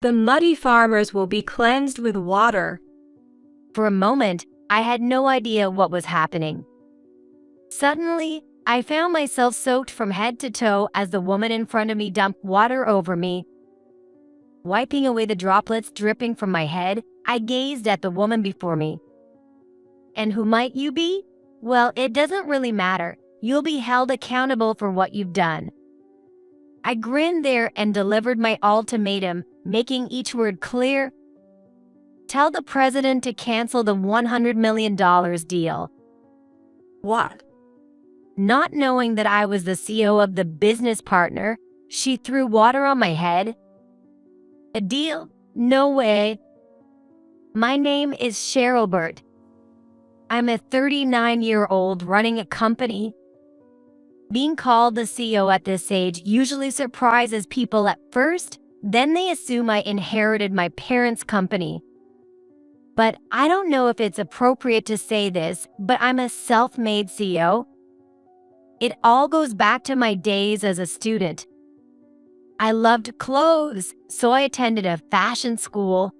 The muddy farmers will be cleansed with water. For a moment, I had no idea what was happening. Suddenly, I found myself soaked from head to toe as the woman in front of me dumped water over me. Wiping away the droplets dripping from my head, I gazed at the woman before me. And who might you be? Well, it doesn't really matter. You'll be held accountable for what you've done. I grinned there and delivered my ultimatum, making each word clear. Tell the president to cancel the $100 million deal. What? Not knowing that I was the CEO of the business partner, she threw water on my head. A deal? No way. My name is Cheryl Burt. I'm a 39-year-old running a company. Being called the CEO at this age usually surprises people at first, then they assume I inherited my parents' company. But I don't know if it's appropriate to say this, but I'm a self-made CEO. It all goes back to my days as a student. I loved clothes, so I attended a fashion school.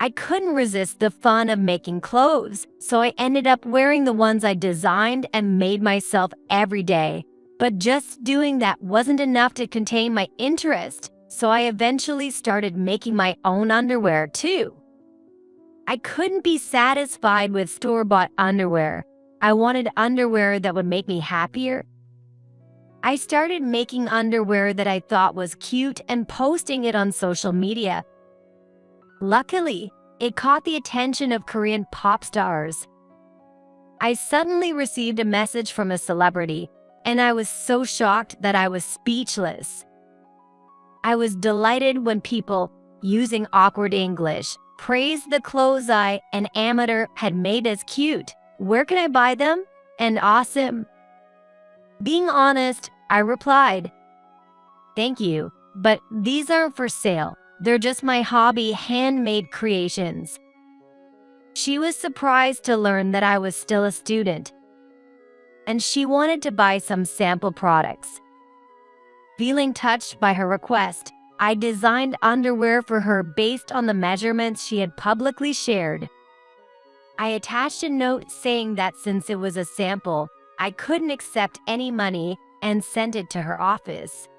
I couldn't resist the fun of making clothes, so I ended up wearing the ones I designed and made myself every day. But just doing that wasn't enough to contain my interest, so I eventually started making my own underwear too. I couldn't be satisfied with store-bought underwear. I wanted underwear that would make me happier. I started making underwear that I thought was cute and posting it on social media. Luckily, it caught the attention of Korean pop stars. I suddenly received a message from a celebrity, and I was so shocked that I was speechless. I was delighted when people, using awkward English, praised the clothes I, an amateur, had made as cute. Where can I buy them? And awesome. Being honest, I replied, "Thank you, but these aren't for sale. They're just my hobby handmade creations." She was surprised to learn that I was still a student, and she wanted to buy some sample products. Feeling touched by her request, I designed underwear for her based on the measurements she had publicly shared. I attached a note saying that since it was a sample, I couldn't accept any money and sent it to her office.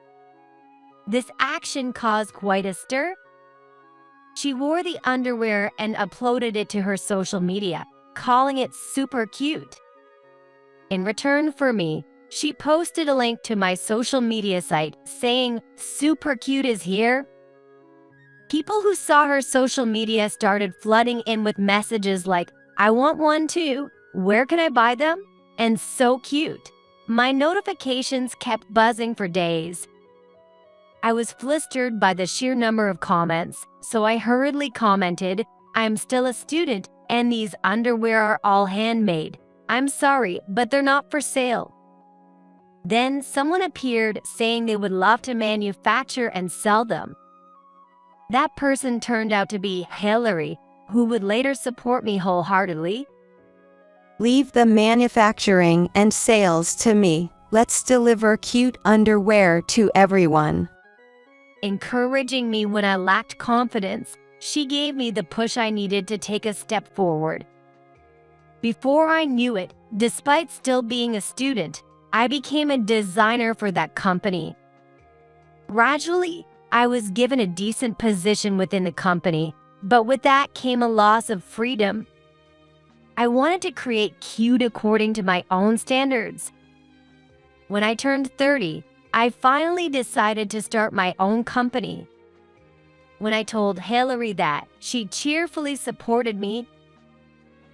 This action caused quite a stir. She wore the underwear and uploaded it to her social media, calling it super cute. In return for me, she posted a link to my social media site saying, "Super cute is here." People who saw her social media started flooding in with messages like, "I want one too. Where can I buy them?" And "So cute." My notifications kept buzzing for days. I was flustered by the sheer number of comments, so I hurriedly commented, "I'm still a student, and these underwear are all handmade. I'm sorry, but they're not for sale." Then someone appeared saying they would love to manufacture and sell them. That person turned out to be Hillary, who would later support me wholeheartedly. Leave the manufacturing and sales to me. Let's deliver cute underwear to everyone. Encouraging me when I lacked confidence, she gave me the push I needed to take a step forward. Before I knew it, despite still being a student, I became a designer for that company. Gradually, I was given a decent position within the company, but with that came a loss of freedom. I wanted to create cute according to my own standards. When I turned 30, I finally decided to start my own company. When I told Hillary that, she cheerfully supported me.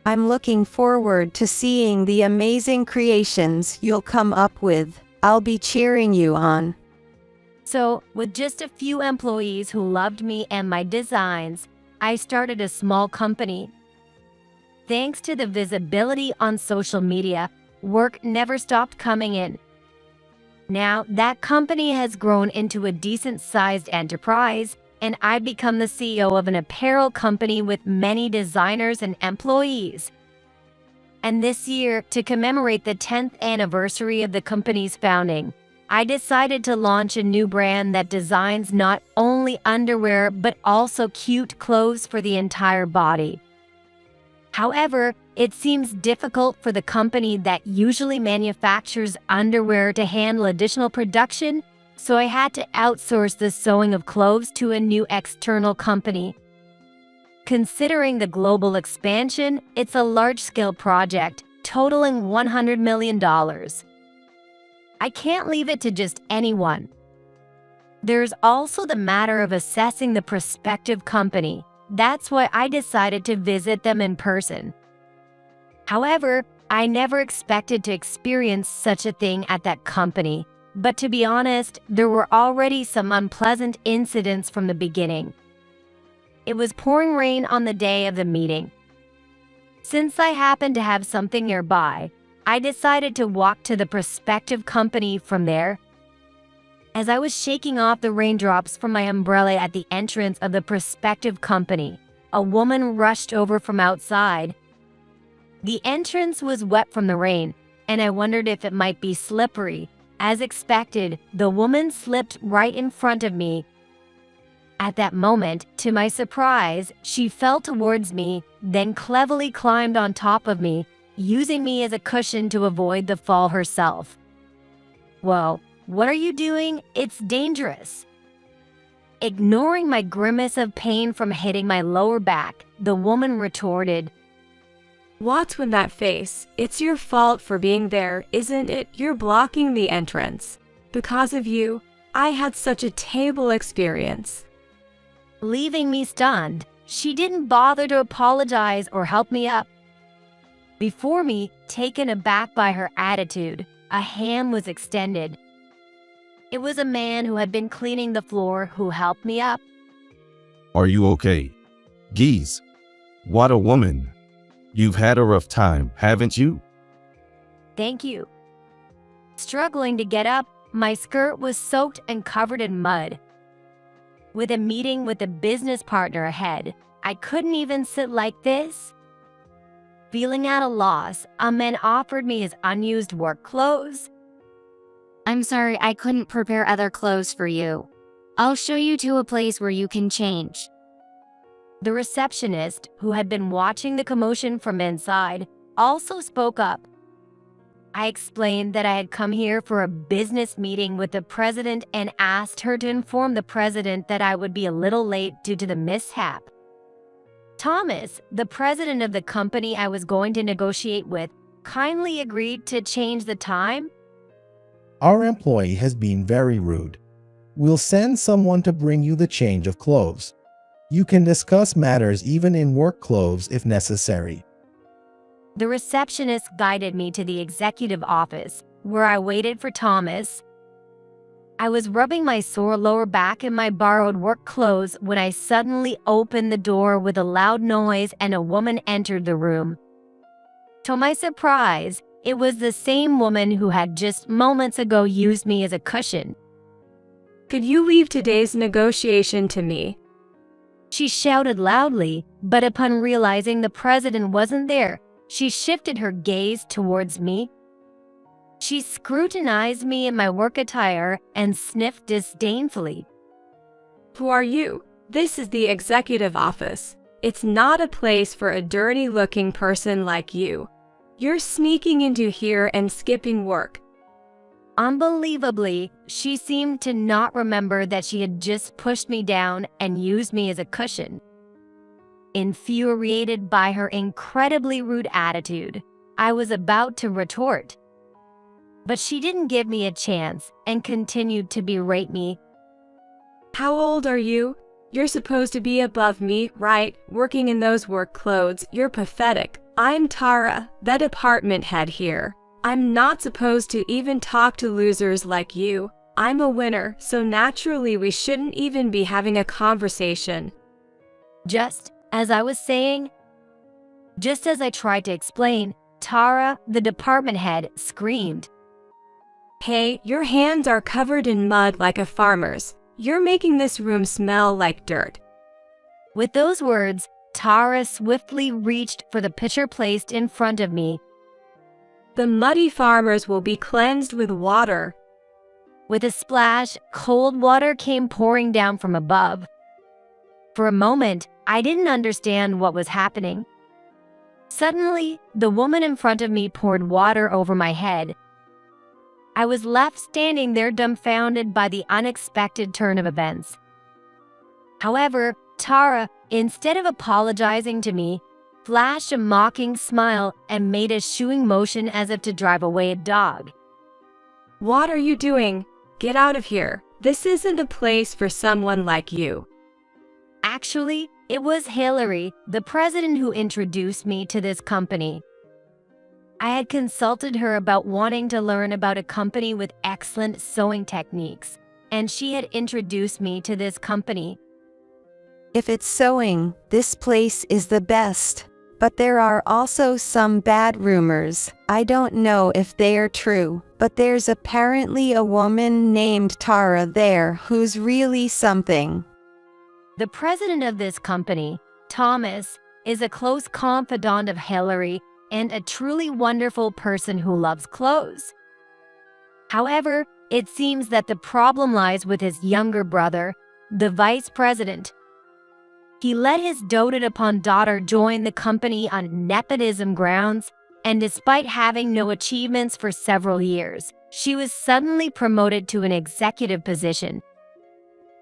I'm looking forward to seeing the amazing creations you'll come up with. I'll be cheering you on. So, with just a few employees who loved me and my designs, I started a small company. Thanks to the visibility on social media, work never stopped coming in. Now, that company has grown into a decent-sized enterprise, and I've become the CEO of an apparel company with many designers and employees. And this year, to commemorate the 10th anniversary of the company's founding, I decided to launch a new brand that designs not only underwear but also cute clothes for the entire body. However, it seems difficult for the company that usually manufactures underwear to handle additional production, so I had to outsource the sewing of clothes to a new external company. Considering the global expansion, it's a large-scale project, totaling $100 million. I can't leave it to just anyone. There's also the matter of assessing the prospective company. That's why I decided to visit them in person. However, I never expected to experience such a thing at that company. But to be honest, there were already some unpleasant incidents from the beginning. It was pouring rain on the day of the meeting. Since I happened to have something nearby, I decided to walk to the prospective company from there. As I was shaking off the raindrops from my umbrella at the entrance of the prospective company, a woman rushed over from outside. The entrance was wet from the rain, and I wondered if it might be slippery. As expected, the woman slipped right in front of me. At that moment, to my surprise, she fell towards me, then cleverly climbed on top of me, using me as a cushion to avoid the fall herself. "Whoa, what are you doing? It's dangerous." Ignoring my grimace of pain from hitting my lower back, the woman retorted, "What's with that face? It's your fault for being there, isn't it? You're blocking the entrance. Because of you, I had such a terrible experience." Leaving me stunned, she didn't bother to apologize or help me up. Before me, taken aback by her attitude, a hand was extended. It was a man who had been cleaning the floor who helped me up. Are you okay? Geez, what a woman. You've had a rough time, haven't you? Thank you. Struggling to get up, my skirt was soaked and covered in mud. With a meeting with a business partner ahead, I couldn't even sit like this. Feeling at a loss, a man offered me his unused work clothes. "I'm sorry, I couldn't prepare other clothes for you. I'll show you to a place where you can change." The receptionist, who had been watching the commotion from inside, also spoke up. I explained that I had come here for a business meeting with the president and asked her to inform the president that I would be a little late due to the mishap. Thomas, the president of the company I was going to negotiate with, kindly agreed to change the time. "Our employee has been very rude. We'll send someone to bring you the change of clothes. You can discuss matters even in work clothes if necessary." The receptionist guided me to the executive office, where I waited for Thomas. I was rubbing my sore lower back in my borrowed work clothes when I suddenly opened the door with a loud noise and a woman entered the room. To my surprise, it was the same woman who had just moments ago used me as a cushion. "Could you leave today's negotiation to me?" She shouted loudly, but upon realizing the president wasn't there, she shifted her gaze towards me. She scrutinized me in my work attire and sniffed disdainfully. "Who are you? This is the executive office. It's not a place for a dirty-looking person like you. You're sneaking into here and skipping work." Unbelievably, she seemed to not remember that she had just pushed me down and used me as a cushion. Infuriated by her incredibly rude attitude, I was about to retort. But she didn't give me a chance and continued to berate me. "How old are you? You're supposed to be above me, right? Working in those work clothes, you're pathetic. I'm Tara, the department head here. I'm not supposed to even talk to losers like you. I'm a winner, so naturally we shouldn't even be having a conversation." Just as I was saying, just as I tried to explain, Tara, the department head, screamed. "Hey, your hands are covered in mud like a farmer's. You're making this room smell like dirt." With those words, Tara swiftly reached for the pitcher placed in front of me. "The muddy farmers will be cleansed with water." With a splash, cold water came pouring down from above. For a moment, I didn't understand what was happening. Suddenly, the woman in front of me poured water over my head. I was left standing there dumbfounded by the unexpected turn of events. However, Tara, instead of apologizing to me, flashed a mocking smile and made a shooing motion as if to drive away a dog. What are you doing? Get out of here. This isn't a place for someone like you. Actually, it was Hillary, the president, who introduced me to this company. I had consulted her about wanting to learn about a company with excellent sewing techniques, and she had introduced me to this company. If it's sewing, this place is the best. But there are also some bad rumors. I don't know if they are true, but there's apparently a woman named Tara there who's really something. The president of this company, Thomas, is a close confidant of Hillary and a truly wonderful person who loves clothes. However, it seems that the problem lies with his younger brother, the vice president. He let his doted-upon daughter join the company on nepotism grounds, and despite having no achievements for several years, she was suddenly promoted to an executive position.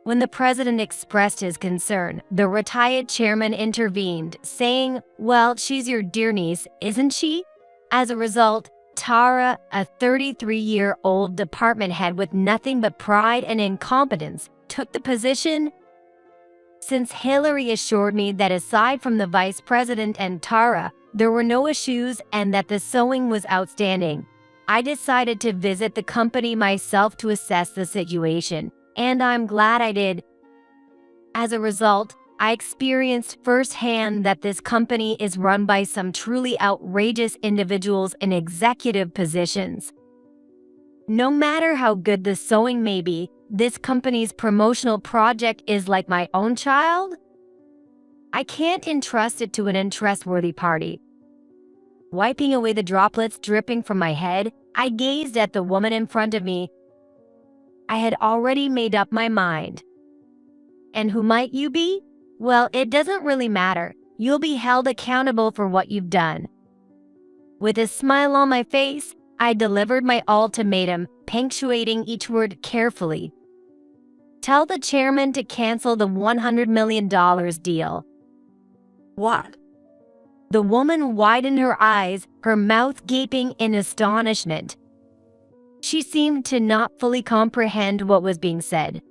When the president expressed his concern, the retired chairman intervened, saying, "Well, she's your dear niece, isn't she?" As a result, Tara, a 33-year-old department head with nothing but pride and incompetence, took the position. Since Hillary assured me that aside from the vice president and Tara, there were no issues and that the sewing was outstanding, I decided to visit the company myself to assess the situation, and I'm glad I did. As a result, I experienced firsthand that this company is run by some truly outrageous individuals in executive positions. No matter how good the sewing may be, this company's promotional project is like my own child. I can't entrust it to an untrustworthy party. Wiping away the droplets dripping from my head, I gazed at the woman in front of me. I had already made up my mind. And who might you be? Well, it doesn't really matter. You'll be held accountable for what you've done. With a smile on my face, I delivered my ultimatum, punctuating each word carefully. Tell the chairman to cancel the $100 million deal. What? The woman widened her eyes, her mouth gaping in astonishment. She seemed to not fully comprehend what was being said.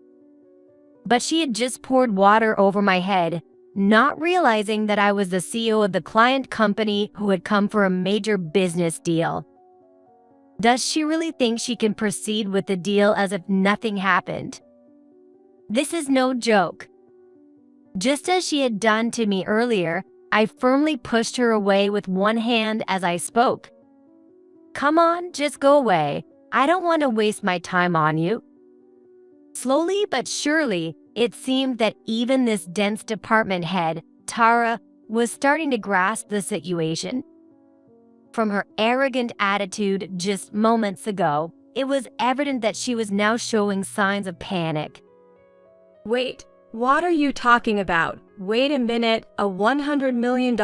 But she had just poured water over my head, not realizing that I was the CEO of the client company who had come for a major business deal. Does she really think she can proceed with the deal as if nothing happened? This is no joke. Just as she had done to me earlier, I firmly pushed her away with one hand as I spoke. Come on, just go away. I don't want to waste my time on you. Slowly but surely, it seemed that even this dense department head, Tara, was starting to grasp the situation. From her arrogant attitude just moments ago, it was evident that she was now showing signs of panic. Wait, what are you talking about? Wait a minute, a $100 million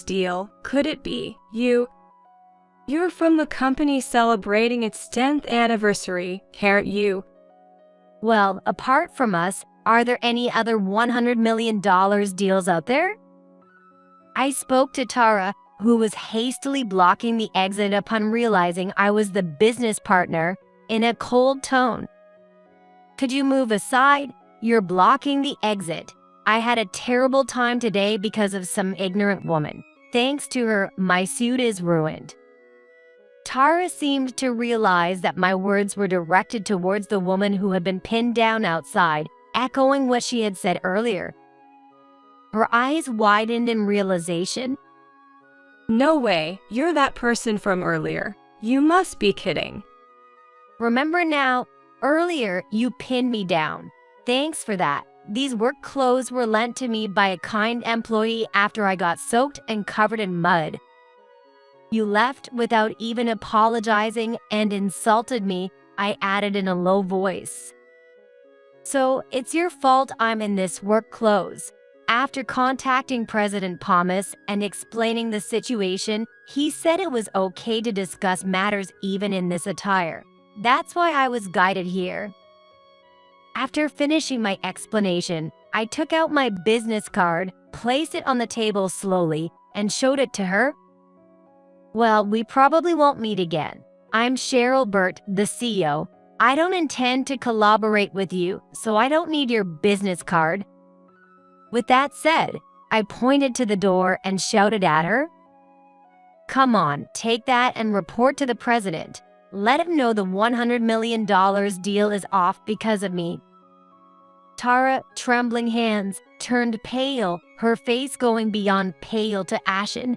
deal? Could it be you? You're from the company celebrating its 10th anniversary, aren't you? Well, apart from us, are there any other $100 million deals out there? I spoke to Tara, who was hastily blocking the exit upon realizing I was the business partner, in a cold tone. Could you move aside? You're blocking the exit. I had a terrible time today because of some ignorant woman. Thanks to her, my suit is ruined. Tara seemed to realize that my words were directed towards the woman who had been pinned down outside, echoing what she had said earlier. Her eyes widened in realization. No way, you're that person from earlier. You must be kidding. Remember now, earlier you pinned me down. Thanks for that. These work clothes were lent to me by a kind employee after I got soaked and covered in mud. You left without even apologizing and insulted me, I added in a low voice. So, it's your fault I'm in this work clothes. After contacting President Thomas and explaining the situation, he said it was okay to discuss matters even in this attire. That's why I was guided here. After finishing my explanation, I took out my business card, placed it on the table slowly, and showed it to her. Well, we probably won't meet again. I'm Cheryl Burt, the CEO. I don't intend to collaborate with you, so I don't need your business card. With that said, I pointed to the door and shouted at her. Come on, take that and report to the president. Let him know the $100 million deal is off because of me. Tara, trembling hands, turned pale, her face going beyond pale to ashen.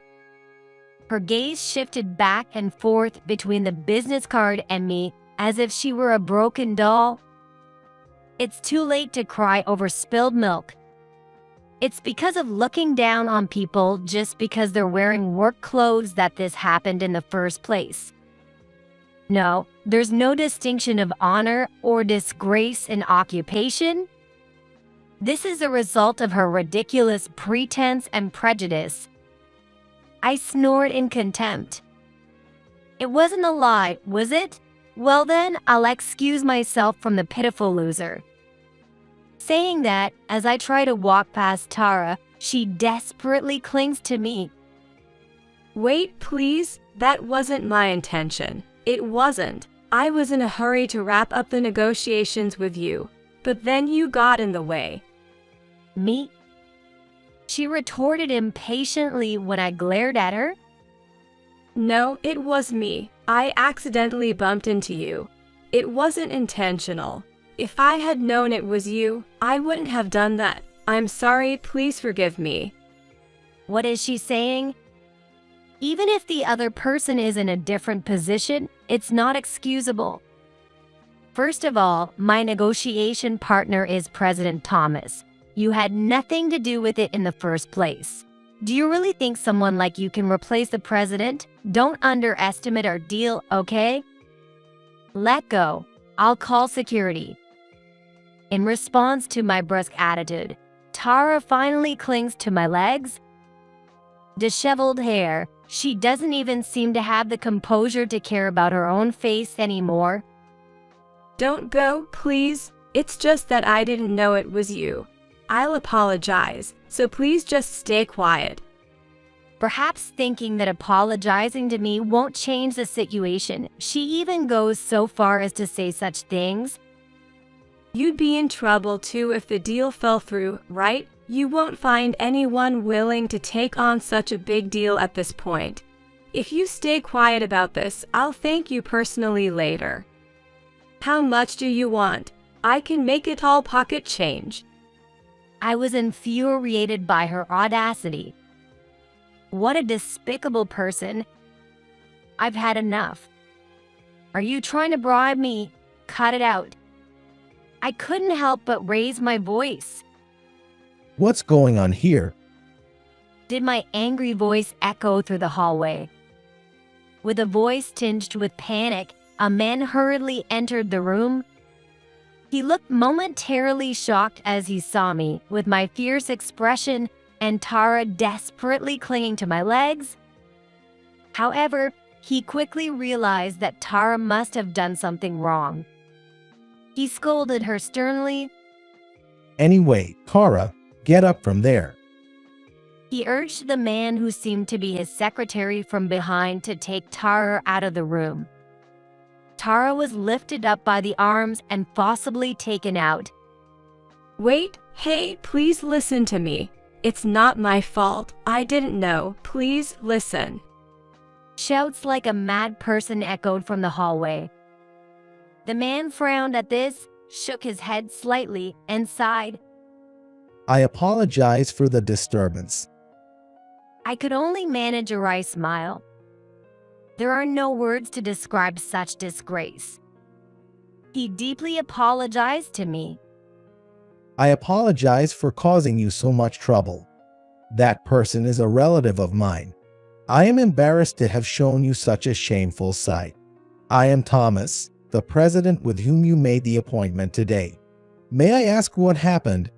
Her gaze shifted back and forth between the business card and me, as if she were a broken doll. It's too late to cry over spilled milk. It's because of looking down on people just because they're wearing work clothes that this happened in the first place. No, there's no distinction of honor or disgrace in occupation. This is a result of her ridiculous pretense and prejudice. I snored in contempt. It wasn't a lie, was it? Well then, I'll excuse myself from the pitiful loser. Saying that, as I try to walk past Tara, she desperately clings to me. Wait, please, that wasn't my intention. It wasn't. I was in a hurry to wrap up the negotiations with you, but then you got in the way. Me? She retorted impatiently when I glared at her. No, it was me. I accidentally bumped into you. It wasn't intentional. If I had known it was you, I wouldn't have done that. I'm sorry, please forgive me. What is she saying? Even if the other person is in a different position, it's not excusable. First of all, my negotiation partner is President Thomas. You had nothing to do with it in the first place. Do you really think someone like you can replace the president? Don't underestimate our deal, okay? Let go. I'll call security. In response to my brusque attitude, Tara finally clings to my legs. Disheveled hair, she doesn't even seem to have the composure to care about her own face anymore. Don't go, please. It's just that I didn't know it was you. I'll apologize, so please just stay quiet. Perhaps thinking that apologizing to me won't change the situation, she even goes so far as to say such things. You'd be in trouble too if the deal fell through, right? You won't find anyone willing to take on such a big deal at this point. If you stay quiet about this, I'll thank you personally later. How much do you want? I can make it all pocket change. I was infuriated by her audacity. What a despicable person. I've had enough. Are you trying to bribe me? Cut it out. I couldn't help but raise my voice. What's going on here? Did my angry voice echo through the hallway? With a voice tinged with panic, a man hurriedly entered the room. He looked momentarily shocked as he saw me, with my fierce expression and Tara desperately clinging to my legs. However, he quickly realized that Tara must have done something wrong. He scolded her sternly. Anyway, Tara, get up from there. He urged the man who seemed to be his secretary from behind to take Tara out of the room. Tara was lifted up by the arms and forcibly taken out. Wait, hey, please listen to me. It's not my fault. I didn't know. Please listen. Shouts like a mad person echoed from the hallway. The man frowned at this, shook his head slightly, and sighed. I apologize for the disturbance. I could only manage a wry smile. There are no words to describe such disgrace. He deeply apologized to me. I apologize for causing you so much trouble. That person is a relative of mine. I am embarrassed to have shown you such a shameful sight. I am Thomas, the president with whom you made the appointment today. May I ask what happened?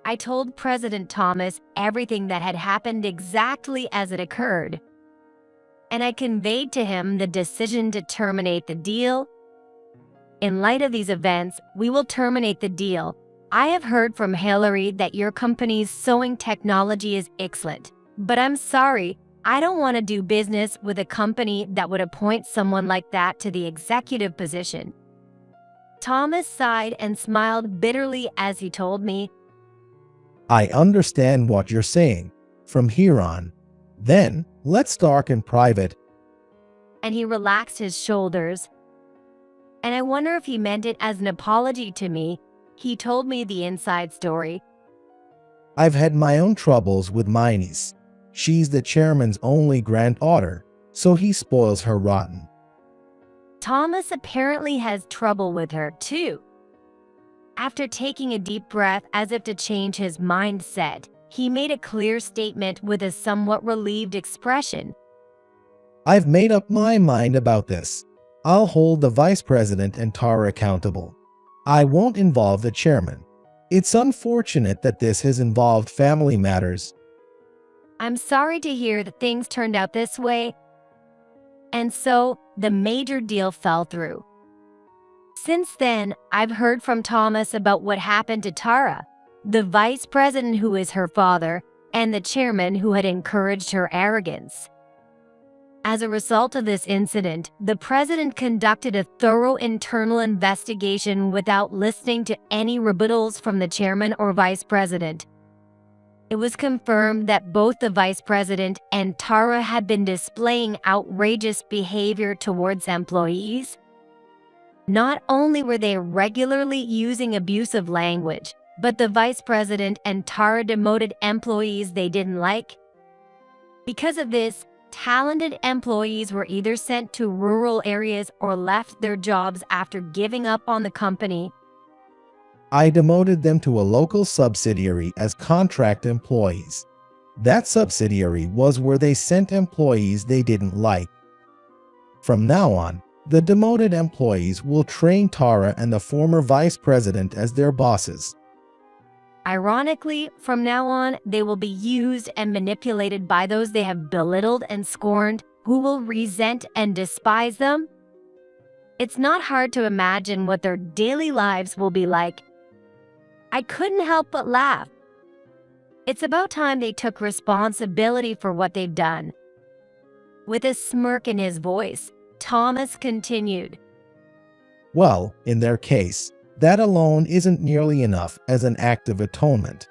I told President Thomas everything that had happened exactly as it occurred, and I conveyed to him the decision to terminate the deal. In light of these events, we will terminate the deal. I have heard from Hillary that your company's sewing technology is excellent, but I'm sorry, I don't want to do business with a company that would appoint someone like that to the executive position. Thomas sighed and smiled bitterly as he told me, I understand what you're saying. From here on, then, let's talk in private. and he relaxed his shoulders. And I wonder if he meant it as an apology to me. He told me the inside story. I've had my own troubles with my niece. She's the chairman's only granddaughter, so he spoils her rotten. Thomas apparently has trouble with her, too. After taking a deep breath as if to change his mindset, he made a clear statement with a somewhat relieved expression. I've made up my mind about this. I'll hold the vice president and Tara accountable. I won't involve the chairman. It's unfortunate that this has involved family matters. I'm sorry to hear that things turned out this way. And so, the major deal fell through. Since then, I've heard from Thomas about what happened to Tara, the vice president who is her father, and the chairman who had encouraged her arrogance. As a result of this incident, the president conducted a thorough internal investigation without listening to any rebuttals from the chairman or vice president. It was confirmed that both the vice president and Tara had been displaying outrageous behavior towards employees. Not only were they regularly using abusive language, but the vice president and Tara demoted employees they didn't like. Because of this, talented employees were either sent to rural areas or left their jobs after giving up on the company. I demoted them to a local subsidiary as contract employees. That subsidiary was where they sent employees they didn't like. From now on, the demoted employees will train Tara and the former vice president as their bosses. Ironically, from now on, they will be used and manipulated by those they have belittled and scorned, who will resent and despise them. It's not hard to imagine what their daily lives will be like. I couldn't help but laugh. It's about time they took responsibility for what they've done. With a smirk in his voice, Thomas continued. Well, in their case, that alone isn't nearly enough as an act of atonement.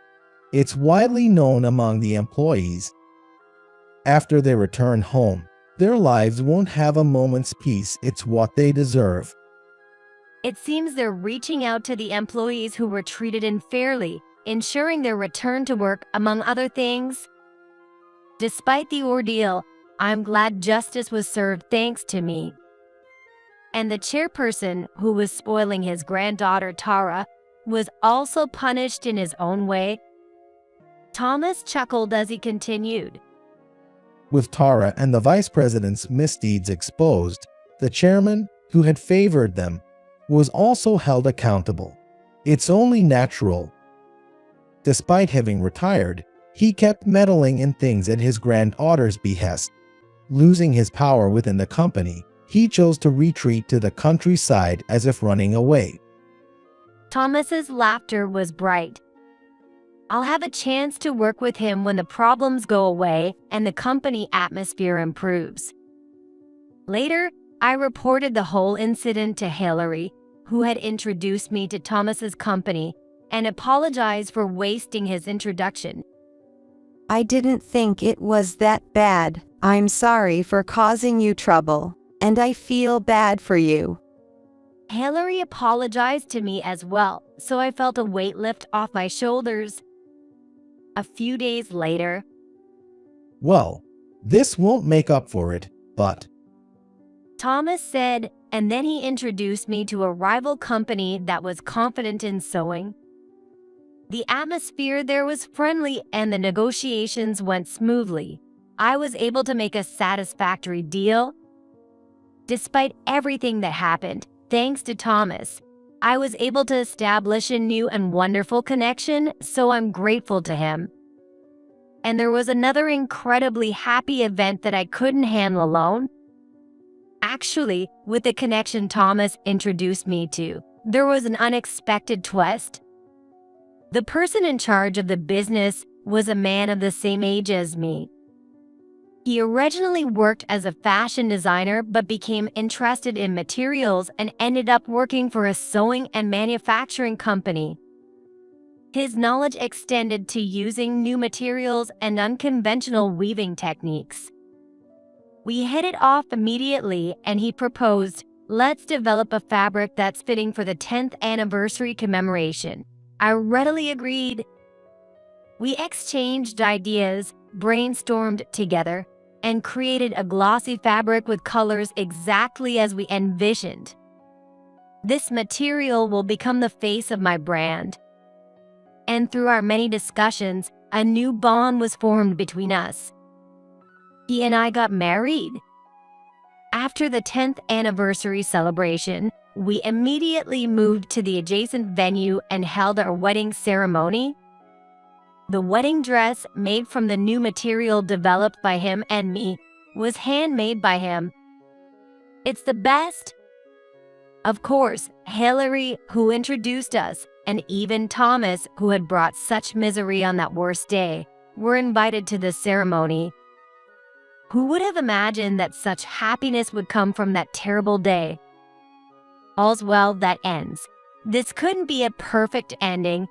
It's widely known among the employees. After they return home, their lives won't have a moment's peace. It's what they deserve. It seems they're reaching out to the employees who were treated unfairly, ensuring their return to work, among other things. Despite the ordeal, I'm glad justice was served thanks to me. And the chairperson, who was spoiling his granddaughter Tara, was also punished in his own way. Thomas chuckled as he continued. With Tara and the vice president's misdeeds exposed, the chairman, who had favored them, was also held accountable. It's only natural. Despite having retired, he kept meddling in things at his granddaughter's behest. Losing his power within the company, he chose to retreat to the countryside as if running away. Thomas's laughter was bright. I'll have a chance to work with him when the problems go away and the company atmosphere improves. Later, I reported the whole incident to Hillary, who had introduced me to Thomas's company, and apologized for wasting his introduction. I didn't think it was that bad. I'm sorry for causing you trouble, and I feel bad for you. Hillary apologized to me as well, so I felt a weight lift off my shoulders. A few days later, Well, this won't make up for it, but Thomas said, and then he introduced me to a rival company that was confident in sewing. The atmosphere there was friendly and the negotiations went smoothly. I was able to make a satisfactory deal. Despite everything that happened, thanks to Thomas, I was able to establish a new and wonderful connection, so I'm grateful to him. And there was another incredibly happy event that I couldn't handle alone. Actually, with the connection Thomas introduced me to, there was an unexpected twist. The person in charge of the business was a man of the same age as me. He originally worked as a fashion designer but became interested in materials and ended up working for a sewing and manufacturing company. His knowledge extended to using new materials and unconventional weaving techniques. We hit it off immediately and he proposed, let's develop a fabric that's fitting for the 10th anniversary commemoration. I readily agreed. We exchanged ideas, brainstormed together, and created a glossy fabric with colors exactly as we envisioned. This material will become the face of my brand. And through our many discussions, a new bond was formed between us. He and I got married. After the 10th anniversary celebration, we immediately moved to the adjacent venue and held our wedding ceremony. The wedding dress, made from the new material developed by him and me, was handmade by him. It's the best. Of course, Hillary, who introduced us, and even Thomas, who had brought such misery on that worst day, were invited to the ceremony. Who would have imagined that such happiness would come from that terrible day? All's well that ends. This couldn't be a perfect ending,